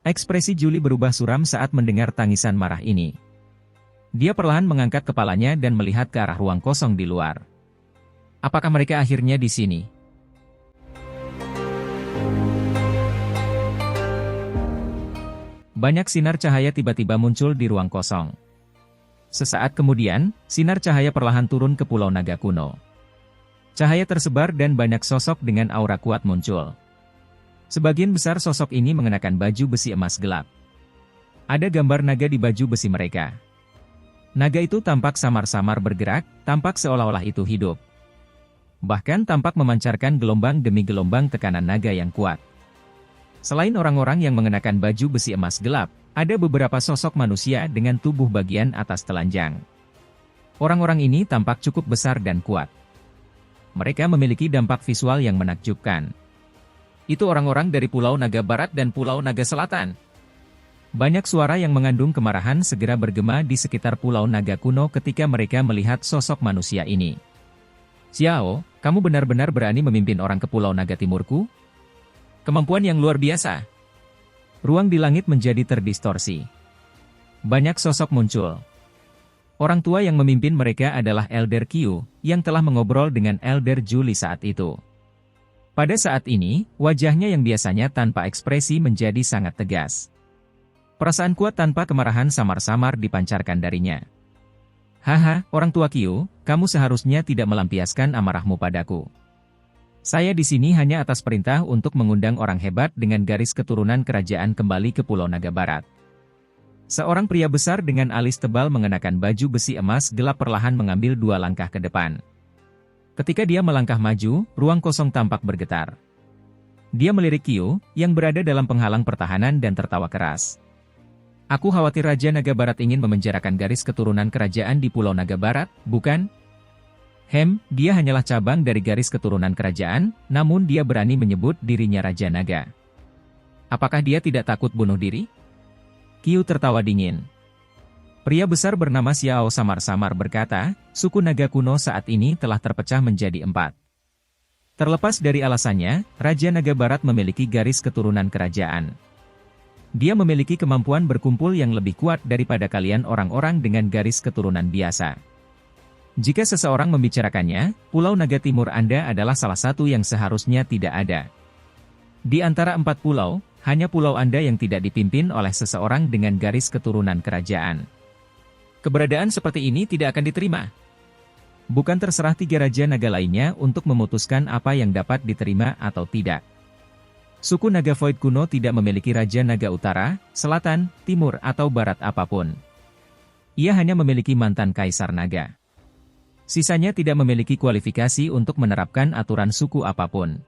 Ekspresi Julie berubah suram saat mendengar tangisan marah ini. Dia perlahan mengangkat kepalanya dan melihat ke arah ruang kosong di luar. Apakah mereka akhirnya di sini? Banyak sinar cahaya tiba-tiba muncul di ruang kosong. Sesaat kemudian, sinar cahaya perlahan turun ke Pulau Naga Kuno. Cahaya tersebar dan banyak sosok dengan aura kuat muncul. Sebagian besar sosok ini mengenakan baju besi emas gelap. Ada gambar naga di baju besi mereka. Naga itu tampak samar-samar bergerak, tampak seolah-olah itu hidup. Bahkan tampak memancarkan gelombang demi gelombang tekanan naga yang kuat. Selain orang-orang yang mengenakan baju besi emas gelap, ada beberapa sosok manusia dengan tubuh bagian atas telanjang. Orang-orang ini tampak cukup besar dan kuat. Mereka memiliki dampak visual yang menakjubkan. Itu orang-orang dari Pulau Naga Barat dan Pulau Naga Selatan. Banyak suara yang mengandung kemarahan segera bergema di sekitar Pulau Naga Kuno ketika mereka melihat sosok manusia ini. Xiao, kamu benar-benar berani memimpin orang ke Pulau Naga Timurku? Kemampuan yang luar biasa. Ruang di langit menjadi terdistorsi. Banyak sosok muncul. Orang tua yang memimpin mereka adalah Elder Qiu, yang telah mengobrol dengan Elder Julie saat itu. Pada saat ini, wajahnya yang biasanya tanpa ekspresi menjadi sangat tegas. Perasaan kuat tanpa kemarahan samar-samar dipancarkan darinya. Haha, orang tua Qiu, kamu seharusnya tidak melampiaskan amarahmu padaku. Saya di sini hanya atas perintah untuk mengundang orang hebat dengan garis keturunan kerajaan kembali ke Pulau Naga Barat. Seorang pria besar dengan alis tebal mengenakan baju besi emas gelap perlahan mengambil 2 langkah ke depan. Ketika dia melangkah maju, ruang kosong tampak bergetar. Dia melirik Qiu, yang berada dalam penghalang pertahanan dan tertawa keras. Aku khawatir Raja Naga Barat ingin memenjarakan garis keturunan kerajaan di Pulau Naga Barat, bukan? Dia hanyalah cabang dari garis keturunan kerajaan, namun dia berani menyebut dirinya Raja Naga. Apakah dia tidak takut bunuh diri? Qiu tertawa dingin. Pria besar bernama Xiao samar-samar berkata, suku Naga Kuno saat ini telah terpecah menjadi 4. Terlepas dari alasannya, Raja Naga Barat memiliki garis keturunan kerajaan. Dia memiliki kemampuan berkumpul yang lebih kuat daripada kalian orang-orang dengan garis keturunan biasa. Jika seseorang membicarakannya, Pulau Naga Timur Anda adalah salah satu yang seharusnya tidak ada. Di antara 4 pulau, hanya pulau Anda yang tidak dipimpin oleh seseorang dengan garis keturunan kerajaan. Keberadaan seperti ini tidak akan diterima. Bukan terserah 3 Raja Naga lainnya untuk memutuskan apa yang dapat diterima atau tidak. Suku Naga Void kuno tidak memiliki Raja Naga Utara, Selatan, Timur atau Barat apapun. Ia hanya memiliki mantan Kaisar Naga. Sisanya tidak memiliki kualifikasi untuk menerapkan aturan suku apapun.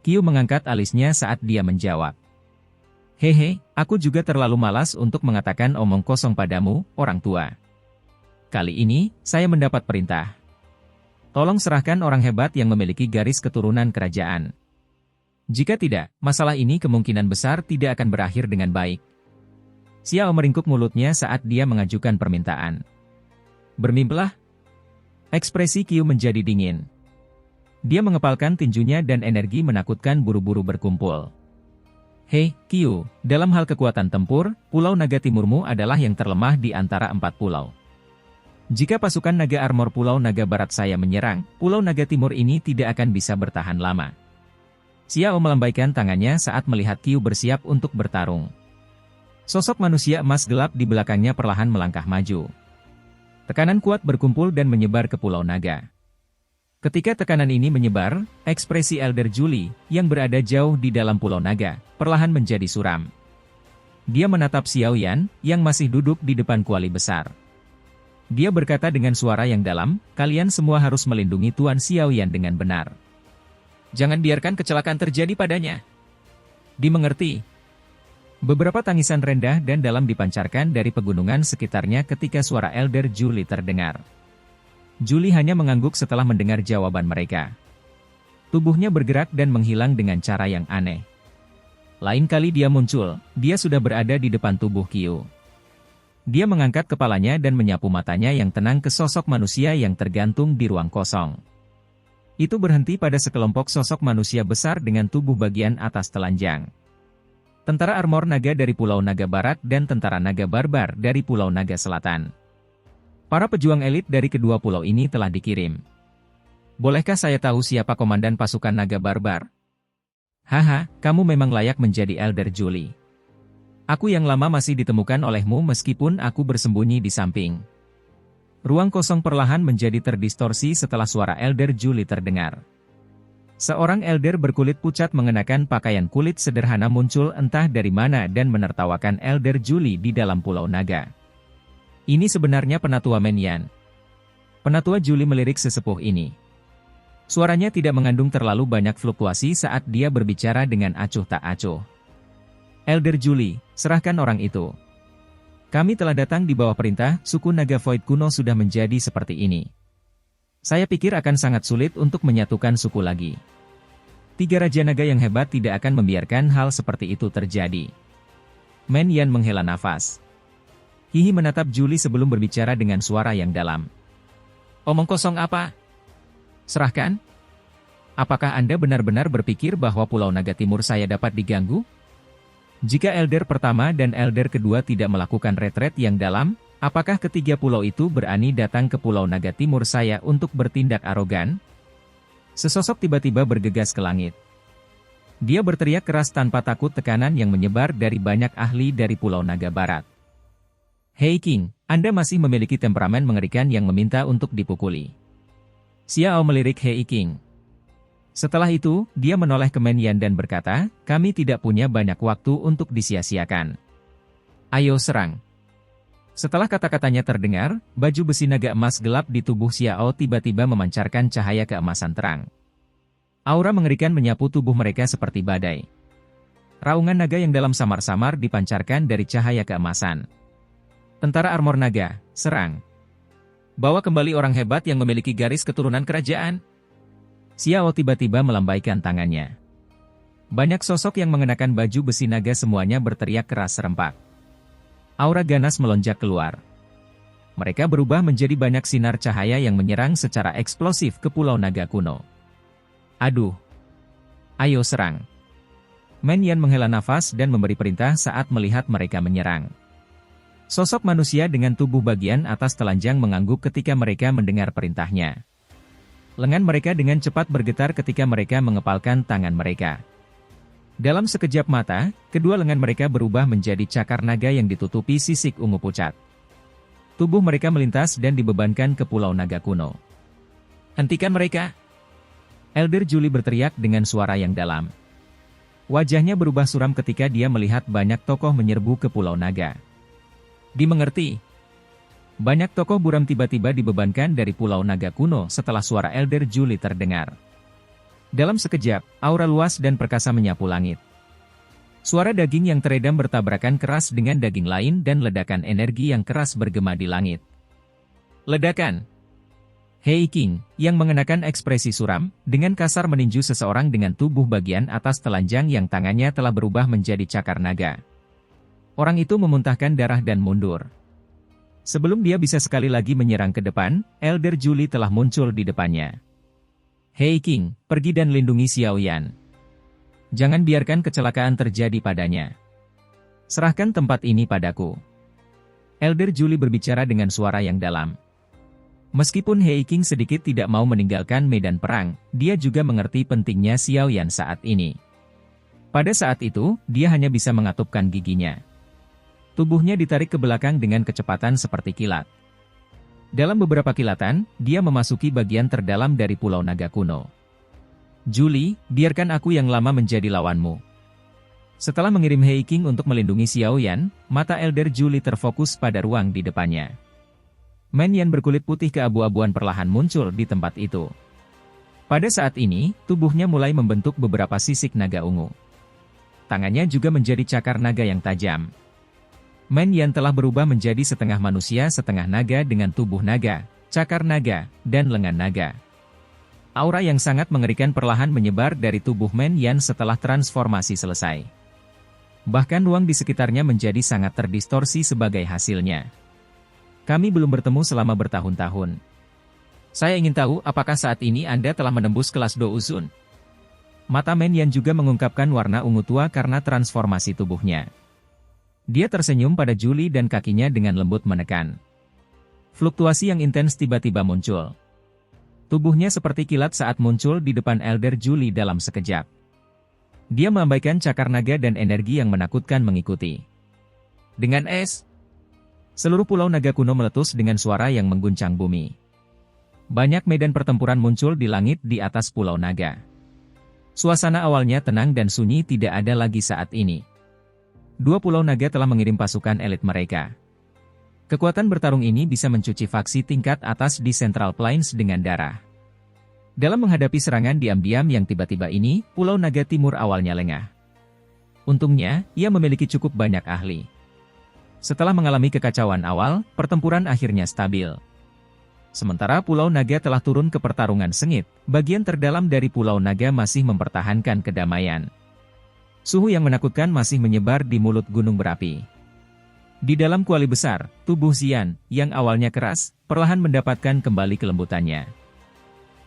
Qiu mengangkat alisnya saat dia menjawab. Hehe, aku juga terlalu malas untuk mengatakan omong kosong padamu, orang tua. Kali ini, saya mendapat perintah. Tolong serahkan orang hebat yang memiliki garis keturunan kerajaan. Jika tidak, masalah ini kemungkinan besar tidak akan berakhir dengan baik. Xiao meringkuk mulutnya saat dia mengajukan permintaan. Bermimpilah. Ekspresi Qiu menjadi dingin. Dia mengepalkan tinjunya dan energi menakutkan buru-buru berkumpul. Hei, Qiu, dalam hal kekuatan tempur, Pulau Naga Timurmu adalah yang terlemah di antara 4 pulau. Jika pasukan Naga Armor Pulau Naga Barat saya menyerang, Pulau Naga Timur ini tidak akan bisa bertahan lama. Xiao melambaikan tangannya saat melihat Qiu bersiap untuk bertarung. Sosok manusia emas gelap di belakangnya perlahan melangkah maju. Tekanan kuat berkumpul dan menyebar ke Pulau Naga. Ketika tekanan ini menyebar, ekspresi Elder Julie, yang berada jauh di dalam Pulau Naga, perlahan menjadi suram. Dia menatap Xiao Yan, yang masih duduk di depan kuali besar. Dia berkata dengan suara yang dalam, kalian semua harus melindungi Tuan Xiao Yan dengan benar. Jangan biarkan kecelakaan terjadi padanya. Dimengerti? Beberapa tangisan rendah dan dalam dipancarkan dari pegunungan sekitarnya ketika suara Elder Julie terdengar. Julie hanya mengangguk setelah mendengar jawaban mereka. Tubuhnya bergerak dan menghilang dengan cara yang aneh. Lain kali dia muncul, dia sudah berada di depan tubuh Qiu. Dia mengangkat kepalanya dan menyapu matanya yang tenang ke sosok manusia yang tergantung di ruang kosong. Itu berhenti pada sekelompok sosok manusia besar dengan tubuh bagian atas telanjang. tentara armor naga dari Pulau Naga Barat dan tentara naga barbar dari Pulau Naga Selatan. Para pejuang elit dari kedua pulau ini telah dikirim. Bolehkah saya tahu siapa komandan pasukan naga barbar? Haha, kamu memang layak menjadi Elder Julie. Aku yang lama masih ditemukan olehmu meskipun aku bersembunyi di samping. Ruang kosong perlahan menjadi terdistorsi setelah suara Elder Julie terdengar. Seorang elder berkulit pucat mengenakan pakaian kulit sederhana muncul entah dari mana dan menertawakan Elder Julie di dalam Pulau Naga. Ini sebenarnya Penatua Menyan. Penatua Julie melirik sesepuh ini. Suaranya tidak mengandung terlalu banyak fluktuasi saat dia berbicara dengan acuh tak acuh. Elder Julie, serahkan orang itu. Kami telah datang di bawah perintah, suku Naga Void kuno sudah menjadi seperti ini. Saya pikir akan sangat sulit untuk menyatukan suku lagi. 3 Raja Naga yang hebat tidak akan membiarkan hal seperti itu terjadi. Menyan menghela nafas. Hihi menatap Julie sebelum berbicara dengan suara yang dalam. Omong kosong apa? Serahkan? Apakah Anda benar-benar berpikir bahwa Pulau Naga Timur saya dapat diganggu? Jika Elder pertama dan Elder kedua tidak melakukan retret yang dalam, apakah ketiga pulau itu berani datang ke Pulau Naga Timur saya untuk bertindak arogan? Sesosok tiba-tiba bergegas ke langit. Dia berteriak keras tanpa takut tekanan yang menyebar dari banyak ahli dari Pulau Naga Barat. Hei King, Anda masih memiliki temperamen mengerikan yang meminta untuk dipukuli. Xiao melirik Hei King. Setelah itu, dia menoleh ke Menyan dan berkata, kami tidak punya banyak waktu untuk disia-siakan. Ayo serang. Setelah kata-katanya terdengar, baju besi naga emas gelap di tubuh Xiao tiba-tiba memancarkan cahaya keemasan terang. Aura mengerikan menyapu tubuh mereka seperti badai. Raungan naga yang dalam samar-samar dipancarkan dari cahaya keemasan. Tentara armor naga, serang. Bawa kembali orang hebat yang memiliki garis keturunan kerajaan. Xiao tiba-tiba melambaikan tangannya. Banyak sosok yang mengenakan baju besi naga semuanya berteriak keras serempak. Aura ganas melonjak keluar. Mereka berubah menjadi banyak sinar cahaya yang menyerang secara eksplosif ke Pulau Naga kuno. Aduh! Ayo serang! Menyan menghela nafas dan memberi perintah saat melihat mereka menyerang. Sosok manusia dengan tubuh bagian atas telanjang mengangguk ketika mereka mendengar perintahnya. Lengan mereka dengan cepat bergetar ketika mereka mengepalkan tangan mereka. Dalam sekejap mata, kedua lengan mereka berubah menjadi cakar naga yang ditutupi sisik ungu pucat. Tubuh mereka melintas dan dibebankan ke Pulau Naga kuno. Hentikan mereka! Elder Julie berteriak dengan suara yang dalam. Wajahnya berubah suram ketika dia melihat banyak tokoh menyerbu ke Pulau Naga. Dimengerti. Banyak tokoh buram tiba-tiba dibebankan dari Pulau Naga kuno setelah suara Elder Julie terdengar. Dalam sekejap, aura luas dan perkasa menyapu langit. Suara daging yang teredam bertabrakan keras dengan daging lain dan ledakan energi yang keras bergema di langit. Ledakan! Hei King, yang mengenakan ekspresi suram, dengan kasar meninju seseorang dengan tubuh bagian atas telanjang yang tangannya telah berubah menjadi cakar naga. Orang itu memuntahkan darah dan mundur. Sebelum dia bisa sekali lagi menyerang ke depan, Elder Julie telah muncul di depannya. Hei King, pergi dan lindungi Xiao Yan. Jangan biarkan kecelakaan terjadi padanya. Serahkan tempat ini padaku. Elder Julie berbicara dengan suara yang dalam. Meskipun Hei King sedikit tidak mau meninggalkan medan perang, dia juga mengerti pentingnya Xiao Yan saat ini. Pada saat itu, dia hanya bisa mengatupkan giginya. Tubuhnya ditarik ke belakang dengan kecepatan seperti kilat. Dalam beberapa kilatan, dia memasuki bagian terdalam dari Pulau Naga kuno. Julie, biarkan aku yang lama menjadi lawanmu. Setelah mengirim Hei King untuk melindungi Xiao Yan, mata Elder Julie terfokus pada ruang di depannya. Menyan berkulit putih keabu-abuan perlahan muncul di tempat itu. Pada saat ini, tubuhnya mulai membentuk beberapa sisik naga ungu. Tangannya juga menjadi cakar naga yang tajam. Menyan telah berubah menjadi setengah manusia setengah naga dengan tubuh naga, cakar naga, dan lengan naga. Aura yang sangat mengerikan perlahan menyebar dari tubuh Menyan setelah transformasi selesai. Bahkan ruang di sekitarnya menjadi sangat terdistorsi sebagai hasilnya. Kami belum bertemu selama bertahun-tahun. Saya ingin tahu apakah saat ini Anda telah menembus kelas Douzun. Mata Men Yan juga mengungkapkan warna ungu tua karena transformasi tubuhnya. Dia tersenyum pada Julie dan kakinya dengan lembut menekan. Fluktuasi yang intens tiba-tiba muncul. Tubuhnya seperti kilat saat muncul di depan Elder Julie dalam sekejap. Dia melambaikan cakar naga dan energi yang menakutkan mengikuti. Dengan es, seluruh pulau naga kuno meletus dengan suara yang mengguncang bumi. Banyak medan pertempuran muncul di langit di atas pulau naga. Suasana awalnya tenang dan sunyi tidak ada lagi saat ini. Dua pulau naga telah mengirim pasukan elit mereka. Kekuatan bertarung ini bisa mencuci faksi tingkat atas di Central Plains dengan darah. Dalam menghadapi serangan diam-diam yang tiba-tiba ini, Pulau Naga Timur awalnya lengah. Untungnya, ia memiliki cukup banyak ahli. Setelah mengalami kekacauan awal, pertempuran akhirnya stabil. Sementara Pulau Naga telah turun ke pertarungan sengit, bagian terdalam dari Pulau Naga masih mempertahankan kedamaian. Suhu yang menakutkan masih menyebar di mulut gunung berapi. Di dalam kuali besar, tubuh Xian, yang awalnya keras, perlahan mendapatkan kembali kelembutannya.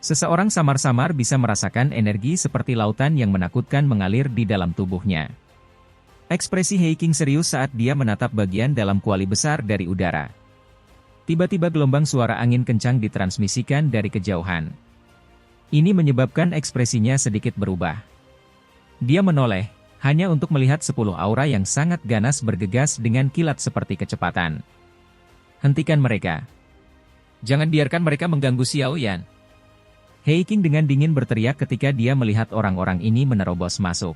Seseorang samar-samar bisa merasakan energi seperti lautan yang menakutkan mengalir di dalam tubuhnya. Ekspresi Hei Qing serius saat dia menatap bagian dalam kuali besar dari udara. Tiba-tiba gelombang suara angin kencang ditransmisikan dari kejauhan. Ini menyebabkan ekspresinya sedikit berubah. Dia menoleh, hanya untuk melihat 10 aura yang sangat ganas bergegas dengan kilat seperti kecepatan. Hentikan mereka. Jangan biarkan mereka mengganggu Xiao Yan. Hei Qing dengan dingin berteriak ketika dia melihat orang-orang ini menerobos masuk.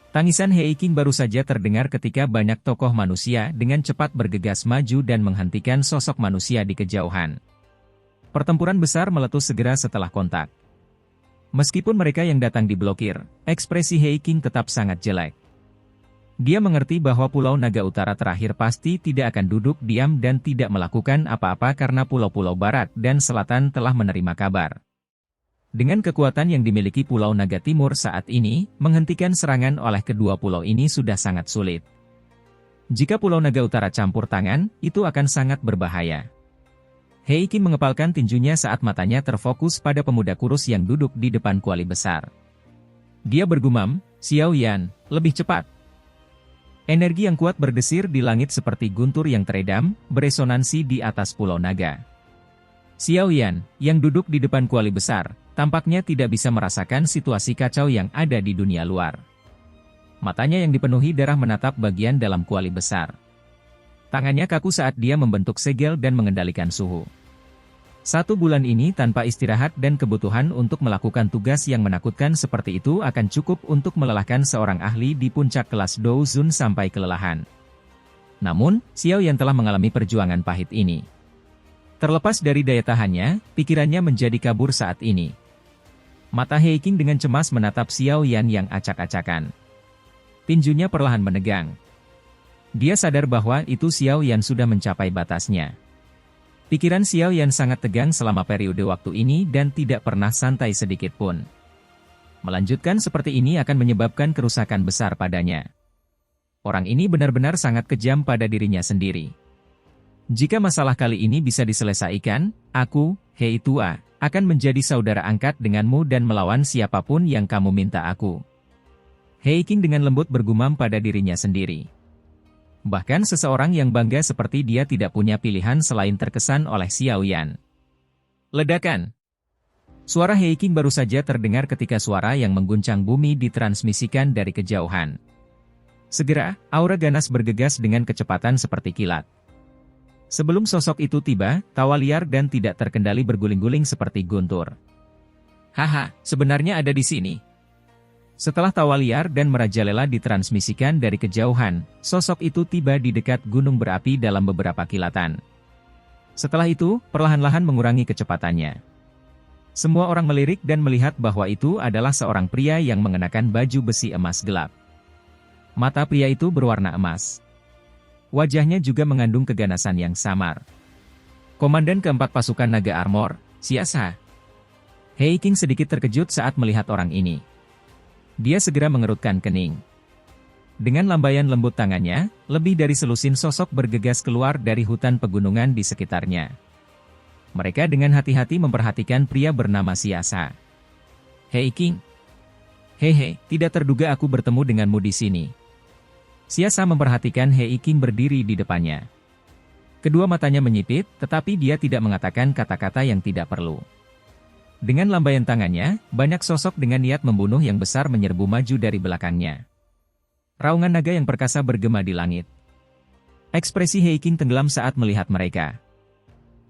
Tangisan Hei Qing baru saja terdengar ketika banyak tokoh manusia dengan cepat bergegas maju dan menghentikan sosok manusia di kejauhan. Pertempuran besar meletus segera setelah kontak. Meskipun mereka yang datang diblokir, ekspresi Hei Qing tetap sangat jelek. Dia mengerti bahwa Pulau Naga Utara terakhir pasti tidak akan duduk diam dan tidak melakukan apa-apa karena pulau-pulau barat dan selatan telah menerima kabar. Dengan kekuatan yang dimiliki Pulau Naga Timur saat ini, menghentikan serangan oleh kedua pulau ini sudah sangat sulit. Jika Pulau Naga Utara campur tangan, itu akan sangat berbahaya. Hei Qing mengepalkan tinjunya saat matanya terfokus pada pemuda kurus yang duduk di depan kuali besar. Dia bergumam, Xiao Yan, lebih cepat. Energi yang kuat berdesir di langit seperti guntur yang teredam, beresonansi di atas Pulau Naga. Xiao Yan, yang duduk di depan kuali besar, tampaknya tidak bisa merasakan situasi kacau yang ada di dunia luar. Matanya yang dipenuhi darah menatap bagian dalam kuali besar. Tangannya kaku saat dia membentuk segel dan mengendalikan suhu. 1 bulan ini tanpa istirahat dan kebutuhan untuk melakukan tugas yang menakutkan seperti itu akan cukup untuk melelahkan seorang ahli di puncak kelas Dou Zun sampai kelelahan. Namun, Xiao Yan telah mengalami perjuangan pahit ini. Terlepas dari daya tahannya, pikirannya menjadi kabur saat ini. Mata Hei Qing dengan cemas menatap Xiao Yan yang acak-acakan. Tinjunya perlahan menegang. Dia sadar bahwa itu Xiao Yan sudah mencapai batasnya. Pikiran Xiao Yan sangat tegang selama periode waktu ini dan tidak pernah santai sedikit pun. Melanjutkan seperti ini akan menyebabkan kerusakan besar padanya. Orang ini benar-benar sangat kejam pada dirinya sendiri. Jika masalah kali ini bisa diselesaikan, aku, Hei Tua, akan menjadi saudara angkat denganmu dan melawan siapapun yang kamu minta aku. Hei Qing dengan lembut bergumam pada dirinya sendiri. Bahkan seseorang yang bangga seperti dia tidak punya pilihan selain terkesan oleh Xiao Yan. Ledakan. Suara Hei Qing baru saja terdengar ketika suara yang mengguncang bumi ditransmisikan dari kejauhan. Segera, aura ganas bergegas dengan kecepatan seperti kilat. Sebelum sosok itu tiba, tawa liar dan tidak terkendali berguling-guling seperti guntur. Haha, sebenarnya ada di sini. Setelah tawa liar dan merajalela ditransmisikan dari kejauhan, sosok itu tiba di dekat gunung berapi dalam beberapa kilatan. Setelah itu, perlahan-lahan mengurangi kecepatannya. Semua orang melirik dan melihat bahwa itu adalah seorang pria yang mengenakan baju besi emas gelap. Mata pria itu berwarna emas. Wajahnya juga mengandung keganasan yang samar. Komandan keempat pasukan naga armor, Xiasa. Hei Qing sedikit terkejut saat melihat orang ini. Dia segera mengerutkan kening. Dengan lambaian lembut tangannya, lebih dari selusin sosok bergegas keluar dari hutan pegunungan di sekitarnya. Mereka dengan hati-hati memperhatikan pria bernama Xiasa. Hei Qing. Hehe, tidak terduga aku bertemu denganmu di sini. Siasa memperhatikan Hei Qing berdiri di depannya. Kedua matanya menyipit, tetapi dia tidak mengatakan kata-kata yang tidak perlu. Dengan lambaian tangannya, banyak sosok dengan niat membunuh yang besar menyerbu maju dari belakangnya. Raungan naga yang perkasa bergema di langit. Ekspresi Hei Qing tenggelam saat melihat mereka.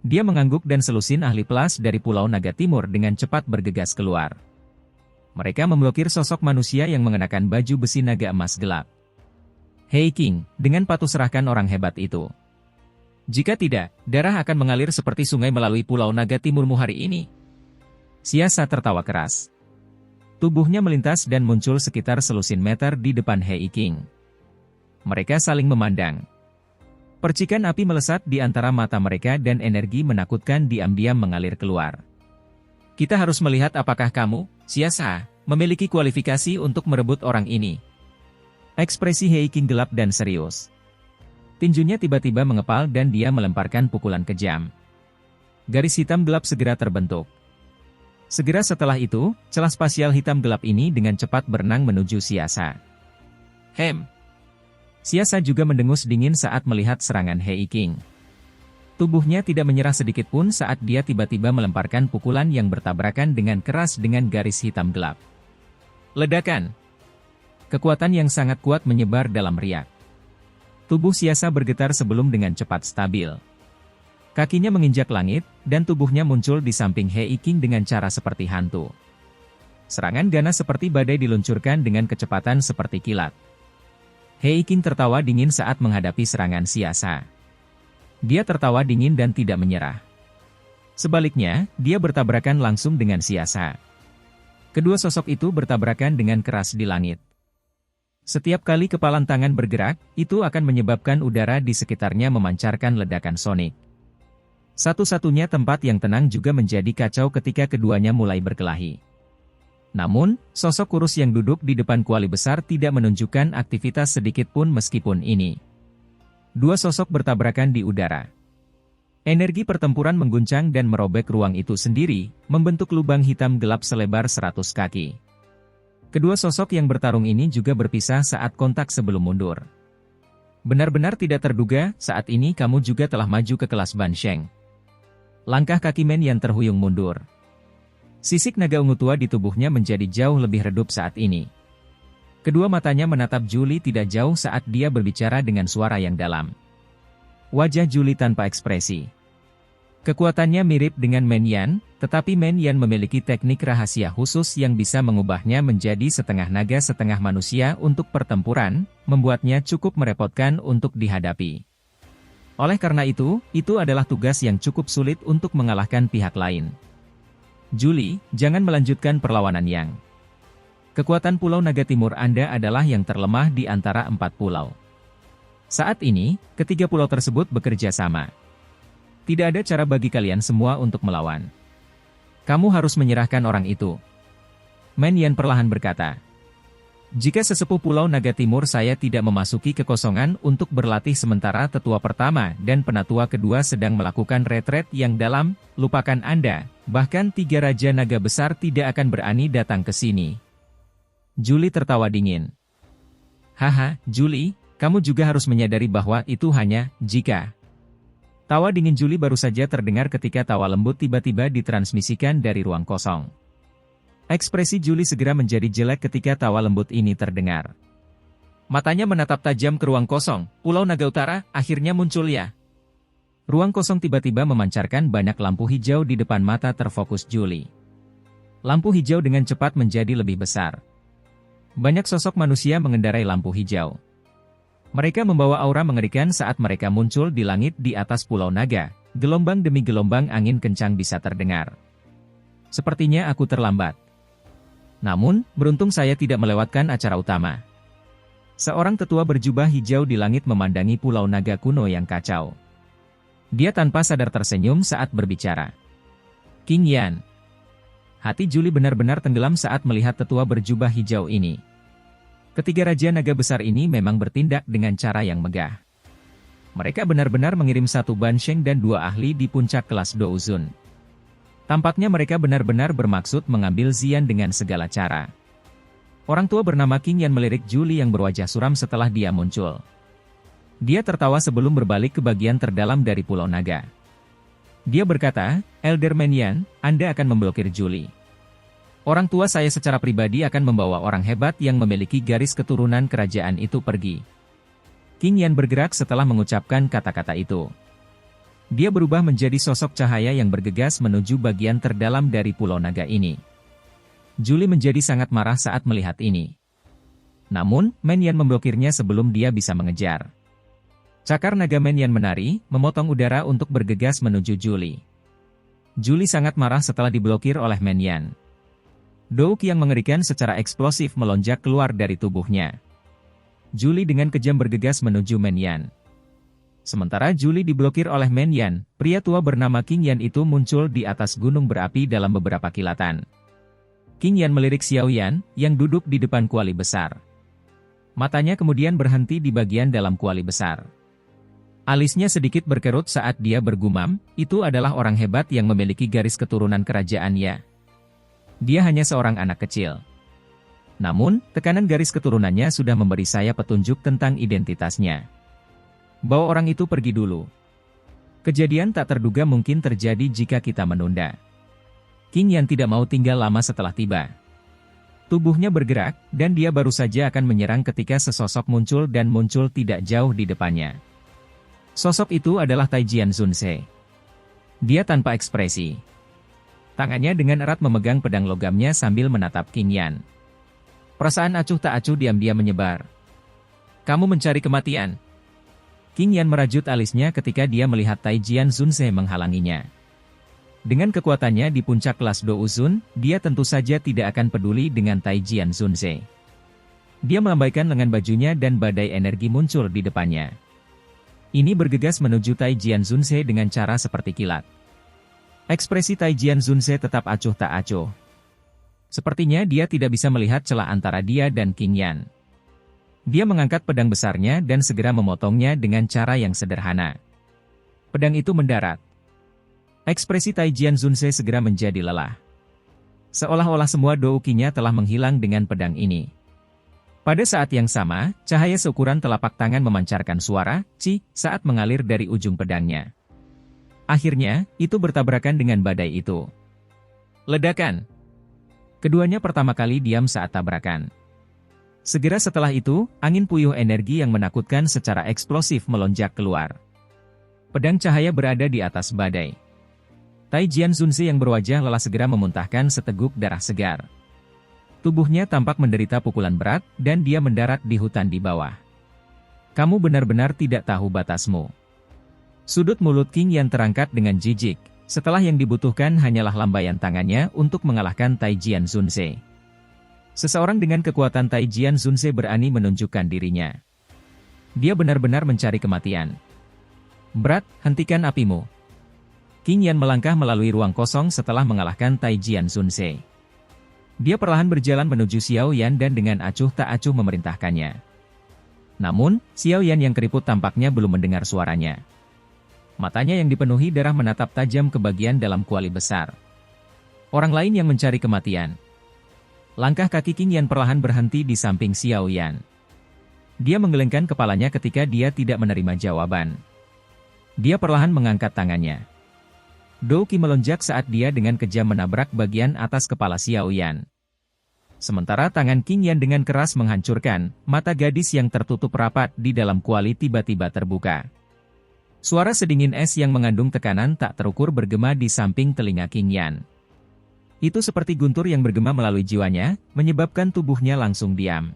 Dia mengangguk dan selusin ahli pelas dari Pulau Naga Timur dengan cepat bergegas keluar. Mereka memblokir sosok manusia yang mengenakan baju besi naga emas gelap. Hei Qing, dengan patuh serahkan orang hebat itu. Jika tidak, darah akan mengalir seperti sungai melalui Pulau Naga Timurmu hari ini. Siasa tertawa keras. Tubuhnya melintas dan muncul sekitar selusin meter di depan Hei Qing. Mereka saling memandang. Percikan api melesat di antara mata mereka dan energi menakutkan diam-diam mengalir keluar. Kita harus melihat apakah kamu, Siasa, memiliki kualifikasi untuk merebut orang ini. Ekspresi Hei Qing gelap dan serius. Tinjunya tiba-tiba mengepal dan dia melemparkan pukulan kejam. Garis hitam gelap segera terbentuk. Segera setelah itu, celah spasial hitam gelap ini dengan cepat berenang menuju Siasa. Siasa juga mendengus dingin saat melihat serangan Hei Qing. Tubuhnya tidak menyerah sedikit pun saat dia tiba-tiba melemparkan pukulan yang bertabrakan dengan keras dengan garis hitam gelap. Ledakan. Kekuatan yang sangat kuat menyebar dalam riak. Tubuh Siasa bergetar sebelum dengan cepat stabil. Kakinya menginjak langit, dan tubuhnya muncul di samping Hei Qing dengan cara seperti hantu. Serangan ganas seperti badai diluncurkan dengan kecepatan seperti kilat. Hei Qing tertawa dingin saat menghadapi serangan Siasa. Dia tertawa dingin dan tidak menyerah. Sebaliknya, dia bertabrakan langsung dengan Siasa. Kedua sosok itu bertabrakan dengan keras di langit. Setiap kali kepalan tangan bergerak, itu akan menyebabkan udara di sekitarnya memancarkan ledakan sonik. Satu-satunya tempat yang tenang juga menjadi kacau ketika keduanya mulai berkelahi. Namun, sosok kurus yang duduk di depan kuali besar tidak menunjukkan aktivitas sedikit pun meskipun ini. Dua sosok bertabrakan di udara. Energi pertempuran mengguncang dan merobek ruang itu sendiri, membentuk lubang hitam gelap selebar 100 kaki. Kedua sosok yang bertarung ini juga berpisah saat kontak sebelum mundur. Benar-benar tidak terduga, saat ini kamu juga telah maju ke kelas Ban Sheng. Langkah kaki Men Yan terhuyung mundur. Sisik naga ungu tua di tubuhnya menjadi jauh lebih redup saat ini. Kedua matanya menatap Julie tidak jauh saat dia berbicara dengan suara yang dalam. Wajah Julie tanpa ekspresi. Kekuatannya mirip dengan Men Yan, tetapi Men Yan memiliki teknik rahasia khusus yang bisa mengubahnya menjadi setengah naga setengah manusia untuk pertempuran, membuatnya cukup merepotkan untuk dihadapi. Oleh karena itu adalah tugas yang cukup sulit untuk mengalahkan pihak lain. Julie, jangan melanjutkan perlawanan yang. Kekuatan Pulau Naga Timur Anda adalah yang terlemah di antara 4 pulau. Saat ini, ketiga pulau tersebut bekerja sama. Tidak ada cara bagi kalian semua untuk melawan. Kamu harus menyerahkan orang itu. Men Yan perlahan berkata. Jika sesepuh Pulau Naga Timur saya tidak memasuki kekosongan untuk berlatih sementara tetua pertama dan penatua kedua sedang melakukan retret yang dalam, lupakan Anda, bahkan 3 Raja Naga Besar tidak akan berani datang ke sini. Julie tertawa dingin. Haha, Julie, kamu juga harus menyadari bahwa itu hanya jika. Tawa dingin Julie baru saja terdengar ketika tawa lembut tiba-tiba ditransmisikan dari ruang kosong. Ekspresi Julie segera menjadi jelek ketika tawa lembut ini terdengar. Matanya menatap tajam ke ruang kosong, Pulau Naga Utara, akhirnya muncul ya. Ruang kosong tiba-tiba memancarkan banyak lampu hijau di depan mata terfokus Julie. Lampu hijau dengan cepat menjadi lebih besar. Banyak sosok manusia mengendarai lampu hijau. Mereka membawa aura mengerikan saat mereka muncul di langit di atas Pulau Naga. Gelombang demi gelombang angin kencang bisa terdengar. Sepertinya aku terlambat. Namun, beruntung saya tidak melewatkan acara utama. Seorang tetua berjubah hijau di langit memandangi Pulau Naga kuno yang kacau. Dia tanpa sadar tersenyum saat berbicara. King Yan. Hati Julie benar-benar tenggelam saat melihat tetua berjubah hijau ini. Ketiga Raja Naga Besar ini memang bertindak dengan cara yang megah. Mereka benar-benar mengirim 1 Ban Sheng dan 2 ahli di puncak kelas Douzun. Tampaknya mereka benar-benar bermaksud mengambil Xian dengan segala cara. Orang tua bernama King Yan melirik Julie yang berwajah suram setelah dia muncul. Dia tertawa sebelum berbalik ke bagian terdalam dari Pulau Naga. Dia berkata, "Elderman Yan, Anda akan memblokir Julie. Orang tua saya secara pribadi akan membawa orang hebat yang memiliki garis keturunan kerajaan itu pergi." King Yan bergerak setelah mengucapkan kata-kata itu. Dia berubah menjadi sosok cahaya yang bergegas menuju bagian terdalam dari Pulau Naga ini. Julie menjadi sangat marah saat melihat ini. Namun, Man Yan memblokirnya sebelum dia bisa mengejar. Cakar naga Man Yan menari, memotong udara untuk bergegas menuju Julie. Julie sangat marah setelah diblokir oleh Man Yan. Douk yang mengerikan secara eksplosif melonjak keluar dari tubuhnya. Julie dengan kejam bergegas menuju Man Yan. Sementara Julie diblokir oleh Man Yan, pria tua bernama King Yan itu muncul di atas gunung berapi dalam beberapa kilatan. King Yan melirik Xiao Yan, yang duduk di depan kuali besar. Matanya kemudian berhenti di bagian dalam kuali besar. Alisnya sedikit berkerut saat dia bergumam, itu adalah orang hebat yang memiliki garis keturunan kerajaan ya. Dia hanya seorang anak kecil. Namun, tekanan garis keturunannya sudah memberi saya petunjuk tentang identitasnya. Bawa orang itu pergi dulu. Kejadian tak terduga mungkin terjadi jika kita menunda. King Yan tidak mau tinggal lama setelah tiba. Tubuhnya bergerak, dan dia baru saja akan menyerang ketika sesosok muncul dan muncul tidak jauh di depannya. Sosok itu adalah Taijian Zunse. Dia tanpa ekspresi. Tangannya dengan erat memegang pedang logamnya sambil menatap King Yan. Perasaan acuh tak acuh diam-diam menyebar. "Kamu mencari kematian?" King Yan merajut alisnya ketika dia melihat Taijian Zunse menghalanginya. Dengan kekuatannya di puncak kelas Douzun, dia tentu saja tidak akan peduli dengan Taijian Zunse. Dia melambaikan lengan bajunya dan badai energi muncul di depannya. Ini bergegas menuju Taijian Zunse dengan cara seperti kilat. Ekspresi Taijian Zunse tetap acuh tak acuh. Sepertinya dia tidak bisa melihat celah antara dia dan King Yan. Dia mengangkat pedang besarnya dan segera memotongnya dengan cara yang sederhana. Pedang itu mendarat. Ekspresi Taijian Zunse segera menjadi lelah. Seolah-olah semua doukinya telah menghilang dengan pedang ini. Pada saat yang sama, cahaya seukuran telapak tangan memancarkan suara, "Ci" saat mengalir dari ujung pedangnya. Akhirnya, itu bertabrakan dengan badai itu. Ledakan. Keduanya pertama kali diam saat tabrakan. Segera setelah itu, angin puyuh energi yang menakutkan secara eksplosif melonjak keluar. Pedang cahaya berada di atas badai. Taijian Zunse yang berwajah lelah segera memuntahkan seteguk darah segar. Tubuhnya tampak menderita pukulan berat, dan dia mendarat di hutan di bawah. "Kamu benar-benar tidak tahu batasmu." Sudut mulut King Yan terangkat dengan jijik, setelah yang dibutuhkan hanyalah lambaian tangannya untuk mengalahkan Taijian Zunse. Seseorang dengan kekuatan Taijian Zunse berani menunjukkan dirinya. Dia benar-benar mencari kematian. "Berat, hentikan apimu." King Yan melangkah melalui ruang kosong setelah mengalahkan Taijian Zunse. Dia perlahan berjalan menuju Xiao Yan dan dengan acuh tak acuh memerintahkannya. Namun, Xiao Yan yang keriput tampaknya belum mendengar suaranya. Matanya yang dipenuhi darah menatap tajam ke bagian dalam kuali besar. Orang lain yang mencari kematian. Langkah kaki King Yan perlahan berhenti di samping Xiao Yan. Dia menggelengkan kepalanya ketika dia tidak menerima jawaban. Dia perlahan mengangkat tangannya. Douki melonjak saat dia dengan kejam menabrak bagian atas kepala Xiao Yan. Sementara tangan King Yan dengan keras menghancurkan, mata gadis yang tertutup rapat di dalam kuali tiba-tiba terbuka. Suara sedingin es yang mengandung tekanan tak terukur bergema di samping telinga King Yan. Itu seperti guntur yang bergema melalui jiwanya, menyebabkan tubuhnya langsung diam.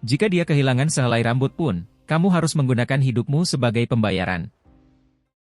"Jika dia kehilangan sehelai rambut pun, kamu harus menggunakan hidupmu sebagai pembayaran."